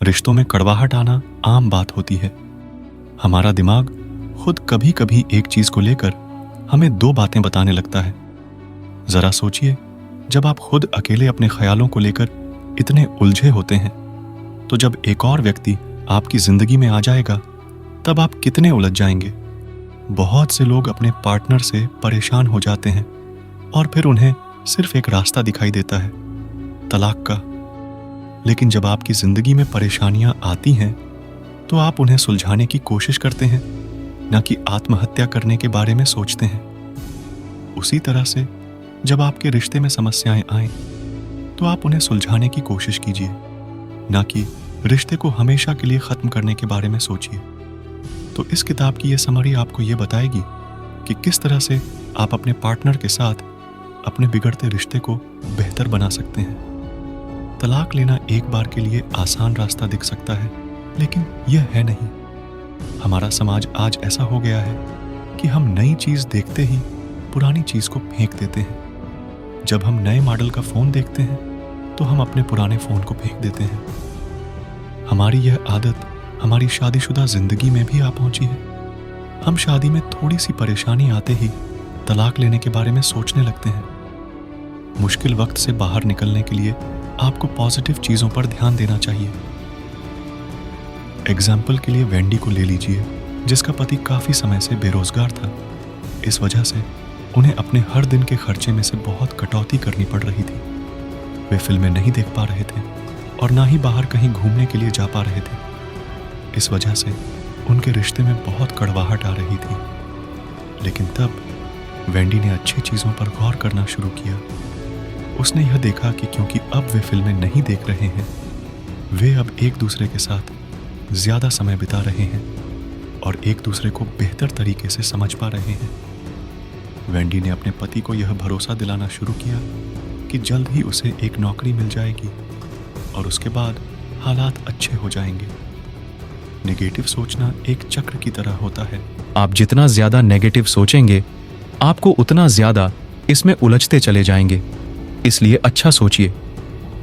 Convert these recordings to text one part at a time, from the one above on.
रिश्तों में कड़वाहट आना आम बात होती है। हमारा दिमाग खुद कभी कभी एक चीज को लेकर हमें दो बातें बताने लगता है। जरा सोचिए, जब आप खुद अकेले अपने ख्यालों को लेकर इतने उलझे होते हैं, तो जब एक और व्यक्ति आपकी जिंदगी में आ जाएगा तब आप कितने उलझ जाएंगे। बहुत से लोग अपने पार्टनर से परेशान हो जाते हैं और फिर उन्हें सिर्फ एक रास्ता दिखाई देता है, तलाक का। लेकिन जब आपकी जिंदगी में परेशानियां आती हैं तो आप उन्हें सुलझाने की कोशिश करते हैं, न कि आत्महत्या करने के बारे में सोचते हैं। उसी तरह से जब आपके रिश्ते में समस्याएं आएं तो आप उन्हें सुलझाने की कोशिश कीजिए, न कि रिश्ते को हमेशा के लिए खत्म करने के बारे में सोचिए। तो इस किताब की यह समरी आपको यह बताएगी कि किस तरह से आप अपने पार्टनर के साथ अपने बिगड़ते रिश्ते को बेहतर बना सकते हैं। तलाक लेना एक बार के लिए आसान रास्ता दिख सकता है, लेकिन यह है नहीं। हमारा समाज आज ऐसा हो गया है कि हम नई चीज देखते ही पुरानी चीज को फेंक देते हैं। जब हम नए मॉडल का फोन देखते हैं तो हम अपने पुराने फोन को फेंक देते हैं। हमारी यह आदत हमारी शादीशुदा जिंदगी में भी आ पहुंची है। हम शादी में थोड़ी सी परेशानी आते ही तलाक लेने के बारे में सोचने लगते हैं। मुश्किल वक्त से बाहर निकलने के लिए आपको पॉजिटिव चीजों पर ध्यान देना चाहिए। एग्जाम्पल के लिए वेंडी को ले लीजिए, जिसका पति काफी समय से बेरोजगार था। इस वजह से उन्हें अपने हर दिन के खर्चे में से बहुत कटौती करनी पड़ रही थी। वे फिल्में नहीं देख पा रहे थे और ना ही बाहर कहीं घूमने के लिए जा पा रहे थे। इस वजह से उनके रिश्ते में बहुत कड़वाहट आ रही थी। लेकिन तब वेंडी ने अच्छी चीजों पर गौर करना शुरू किया। उसने यह देखा कि क्योंकि अब वे फिल्में नहीं देख रहे हैं, वे अब एक दूसरे के साथ ज्यादा समय बिता रहे हैं और एक दूसरे को बेहतर तरीके से समझ पा रहे हैं। वेंडी ने अपने पति को यह भरोसा दिलाना शुरू किया कि जल्द ही उसे एक नौकरी मिल जाएगी और उसके बाद हालात अच्छे हो जाएंगे। नेगेटिव सोचना एक चक्र की तरह होता है। आप जितना ज्यादा नेगेटिव सोचेंगे, आपको उतना ज्यादा इसमें उलझते चले जाएंगे। इसलिए अच्छा सोचिए।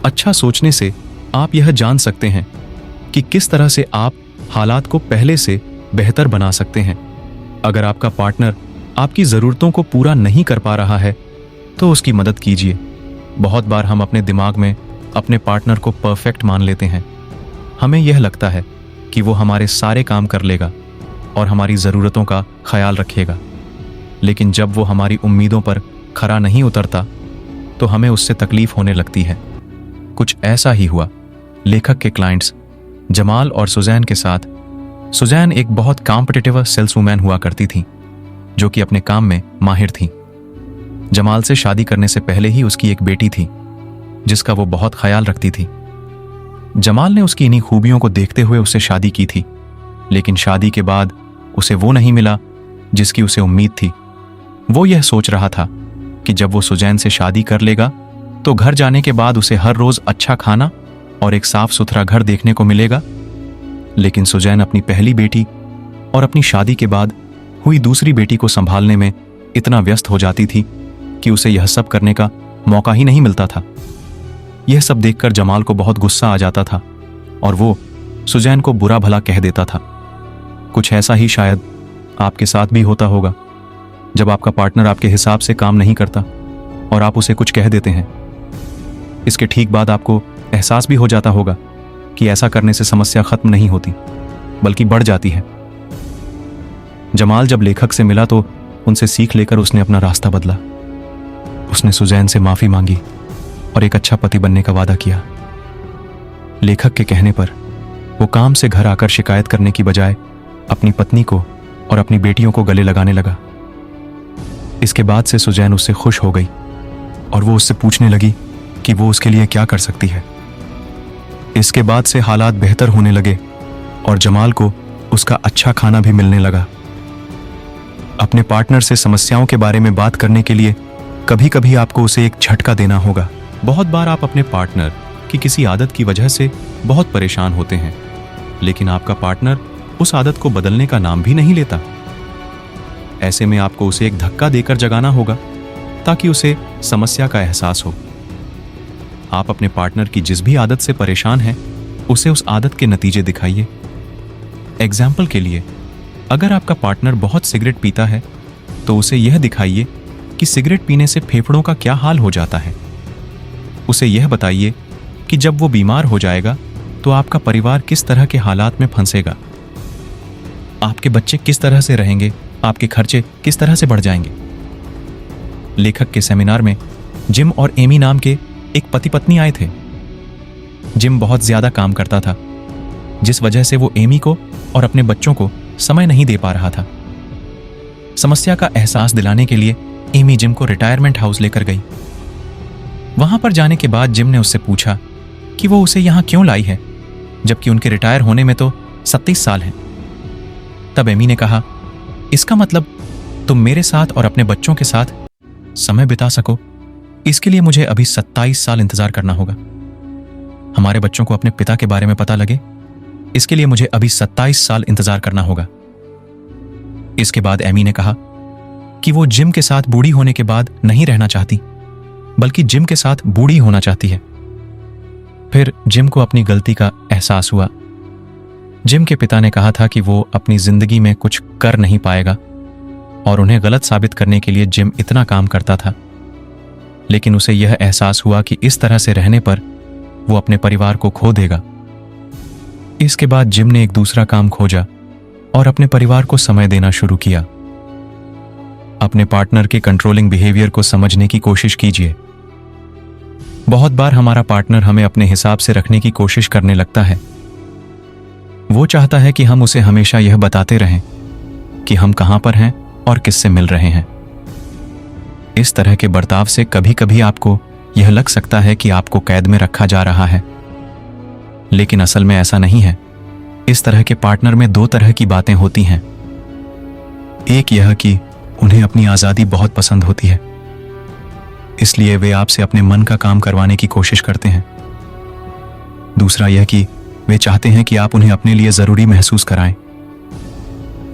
अच्छा सोचने से आप यह जान सकते हैं कि किस तरह से आप हालात को पहले से बेहतर बना सकते हैं। अगर आपका पार्टनर आपकी ज़रूरतों को पूरा नहीं कर पा रहा है तो उसकी मदद कीजिए। बहुत बार हम अपने दिमाग में अपने पार्टनर को परफेक्ट मान लेते हैं। हमें यह लगता है कि वो हमारे सारे काम कर लेगा और हमारी ज़रूरतों का ख्याल रखेगा। लेकिन जब वो हमारी उम्मीदों पर खरा नहीं उतरता तो हमें उससे तकलीफ होने लगती है। कुछ ऐसा ही हुआ लेखक के क्लाइंट्स जमाल और सुजैन के साथ। सुजैन एक बहुत कॉम्पिटिटिव सेल्सवुमैन हुआ करती थी, जो कि अपने काम में माहिर थी। जमाल से शादी करने से पहले ही उसकी एक बेटी थी, जिसका वो बहुत ख्याल रखती थी। जमाल ने उसकी इन्हीं खूबियों को देखते हुए उससे शादी की थी, लेकिन शादी के बाद उसे वो नहीं मिला जिसकी उसे उम्मीद थी। वो यह सोच रहा था कि जब वो सुजैन से शादी कर लेगा तो घर जाने के बाद उसे हर रोज अच्छा खाना और एक साफ सुथरा घर देखने को मिलेगा। लेकिन सुजैन अपनी पहली बेटी और अपनी शादी के बाद हुई दूसरी बेटी को संभालने में इतना व्यस्त हो जाती थी कि उसे यह सब करने का मौका ही नहीं मिलता था। यह सब देखकर जमाल को बहुत गुस्सा आ जाता था और वो सुजैन को बुरा भला कह देता था। कुछ ऐसा ही शायद आपके साथ भी होता होगा, जब आपका पार्टनर आपके हिसाब से काम नहीं करता और आप उसे कुछ कह देते हैं। इसके ठीक बाद आपको एहसास भी हो जाता होगा कि ऐसा करने से समस्या खत्म नहीं होती, बल्कि बढ़ जाती है। जमाल जब लेखक से मिला तो उनसे सीख लेकर उसने अपना रास्ता बदला। उसने सुजैन से माफी मांगी और एक अच्छा पति बनने का वादा किया। लेखक के कहने पर वो काम से घर आकर शिकायत करने की बजाय अपनी पत्नी को और अपनी बेटियों को गले लगाने लगा। इसके बाद से सुजैन उससे खुश हो गई और वो उससे पूछने लगी कि वो उसके लिए क्या कर सकती है। इसके बाद से हालात बेहतर होने लगे और जमाल को उसका अच्छा खाना भी मिलने लगा। अपने पार्टनर से समस्याओं के बारे में बात करने के लिए कभी कभी आपको उसे एक झटका देना होगा। बहुत बार आप अपने पार्टनर की किसी आदत की वजह से बहुत परेशान होते हैं, लेकिन आपका पार्टनर उस आदत को बदलने का नाम भी नहीं लेता। ऐसे में आपको उसे एक धक्का देकर जगाना होगा ताकि उसे समस्या का एहसास हो। आप अपने पार्टनर की जिस भी आदत से परेशान हैं, उसे उस आदत के नतीजे दिखाइए। एग्जाम्पल के लिए, अगर आपका पार्टनर बहुत सिगरेट पीता है तो उसे यह दिखाइए कि सिगरेट पीने से फेफड़ों का क्या हाल हो जाता है। उसे यह बताइए कि जब वो बीमार हो जाएगा तो आपका परिवार किस तरह के हालात में फंसेगा, आपके बच्चे किस तरह से रहेंगे, आपके खर्चे किस तरह से बढ़ जाएंगे। लेखक के सेमिनार में जिम और एमी नाम के एक पति पत्नी आए थे। जिम बहुत ज्यादा काम करता था, जिस वजह से वो एमी को और अपने बच्चों को समय नहीं दे पा रहा था। समस्या का एहसास दिलाने के लिए एमी जिम को रिटायरमेंट हाउस लेकर गई। वहां पर जाने के बाद जिम ने उससे पूछा कि वो उसे यहां क्यों लाई है, जबकि उनके रिटायर होने में तो 37 साल हैं। तब एमी ने कहा, इसका मतलब तुम मेरे साथ और अपने बच्चों के साथ समय बिता सको, इसके लिए मुझे अभी 27 साल इंतजार करना होगा। हमारे बच्चों को अपने पिता के बारे में पता लगे, इसके लिए मुझे अभी 27 साल इंतजार करना होगा। इसके बाद एमी ने कहा कि वो जिम के साथ बूढ़ी होने के बाद नहीं रहना चाहती, बल्कि जिम के साथ बूढ़ी होना चाहती है। फिर जिम को अपनी गलती का एहसास हुआ। जिम के पिता ने कहा था कि वो अपनी जिंदगी में कुछ कर नहीं पाएगा और उन्हें गलत साबित करने के लिए जिम इतना काम करता था। लेकिन उसे यह एहसास हुआ कि इस तरह से रहने पर वो अपने परिवार को खो देगा। इसके बाद जिम ने एक दूसरा काम खोजा और अपने परिवार को समय देना शुरू किया। अपने पार्टनर के कंट्रोलिंग बिहेवियर को समझने की कोशिश कीजिए। बहुत बार हमारा पार्टनर हमें अपने हिसाब से रखने की कोशिश करने लगता है। वो चाहता है कि हम उसे हमेशा यह बताते रहें कि हम कहां पर हैं और किससे मिल रहे हैं। इस तरह के बर्ताव से कभी कभी आपको यह लग सकता है कि आपको कैद में रखा जा रहा है, लेकिन असल में ऐसा नहीं है। इस तरह के पार्टनर में दो तरह की बातें होती हैं। एक यह कि उन्हें अपनी आज़ादी बहुत पसंद होती है, इसलिए वे आपसे अपने मन का काम करवाने की कोशिश करते हैं। दूसरा यह कि वे चाहते हैं कि आप उन्हें अपने लिए ज़रूरी महसूस कराएं।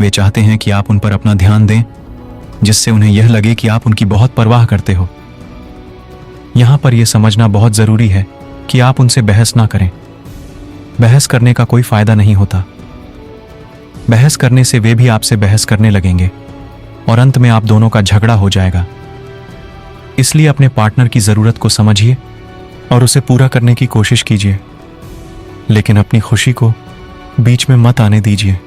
वे चाहते हैं कि आप उन पर अपना ध्यान दें, जिससे उन्हें यह लगे कि आप उनकी बहुत परवाह करते हो। यहां पर यह समझना बहुत ज़रूरी है कि आप उनसे बहस ना करें। बहस करने का कोई फायदा नहीं होता। बहस करने से वे भी आपसे बहस करने लगेंगे और अंत में आप दोनों का झगड़ा हो जाएगा। इसलिए अपने पार्टनर की ज़रूरत को समझिए और उसे पूरा करने की कोशिश कीजिए, लेकिन अपनी खुशी को बीच में मत आने दीजिए।